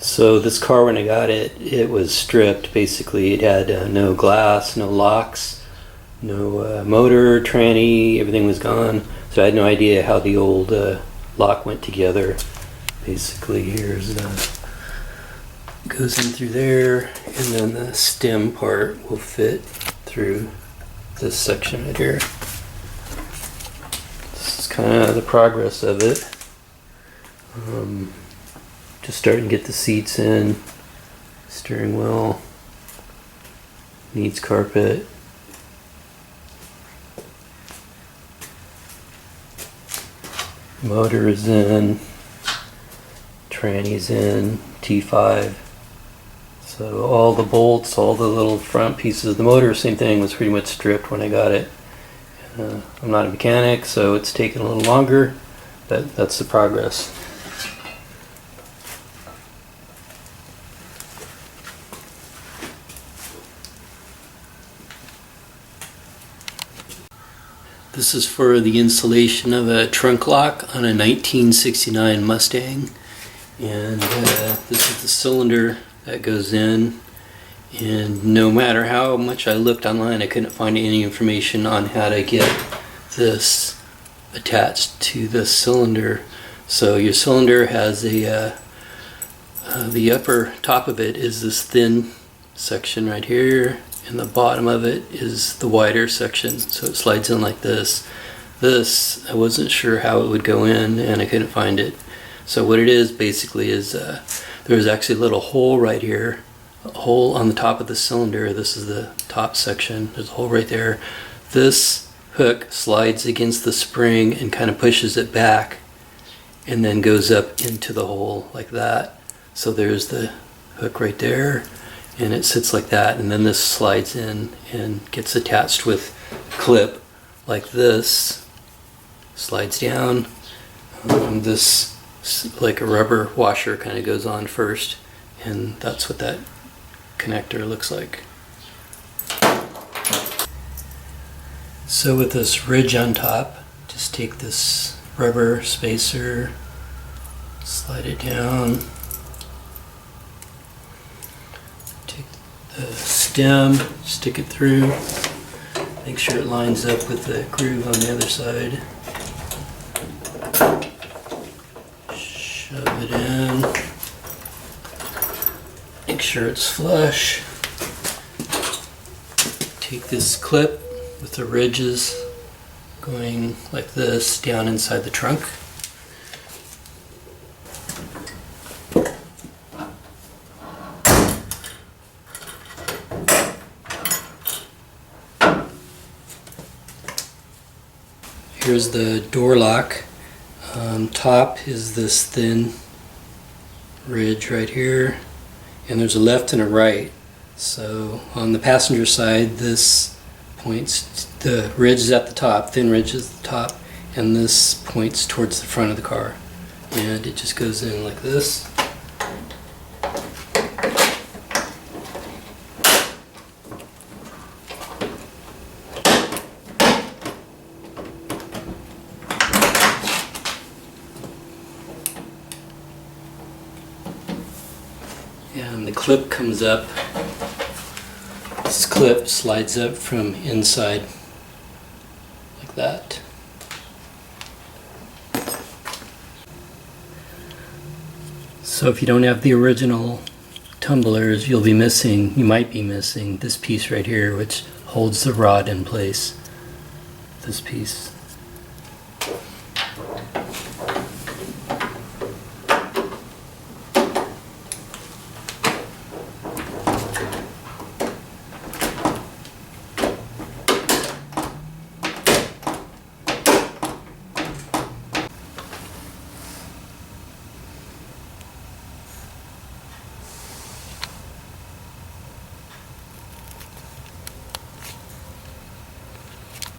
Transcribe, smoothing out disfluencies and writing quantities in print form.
So this car, when I got it, it was stripped. Basically, it had no glass, no locks, no motor, tranny, everything was gone. So I had no idea how the old lock went together. Basically, here's goes in through there, and then the stem part will fit through this section right here. This is kind of the progress of it. Just starting to get the seats in. Steering wheel needs carpet. Motor is in. Tranny's in. T5. So all the bolts, all the little front pieces. The motor, same thing, was pretty much stripped when I got it. I'm not a mechanic, so it's taken a little longer, but that's the progress. This is for the installation of a trunk lock on a 1969 Mustang, and this is the cylinder that goes in. And no matter how much I looked online, I couldn't find any information on how to get this attached to the cylinder. So your cylinder has a the upper top of it is this thin section right here, and the bottom of it is the wider section, so it slides in like this. This, I wasn't sure how it would go in, and I couldn't find it. So what it is basically is there's actually a little hole right here, a hole on the top of the cylinder. This is the top section. There's a hole right there. This hook slides against the spring and kind of pushes it back, and then goes up into the hole like that. So there's the hook right there, and it sits like that, and then this slides in and gets attached with a clip like this, slides down. This, like a rubber washer, kind of goes on first, and that's what that connector looks like. So with this ridge on top, just take this rubber spacer, slide it down, take the stem, stick it through, make sure it lines up with the groove on the other side, shove it in, make sure it's flush, take this clip with the ridges going like this down inside the trunk. Here's the door lock. Top is this thin ridge right here, and there's a left and a right. So on the passenger side, this points, the ridge is at the top, thin ridge is at the top, and this points towards the front of the car, and it just goes in like this. And the clip comes up. This clip slides up from inside like that. So if you don't have the original tumblers, you might be missing this piece right here, which holds the rod in place. This piece.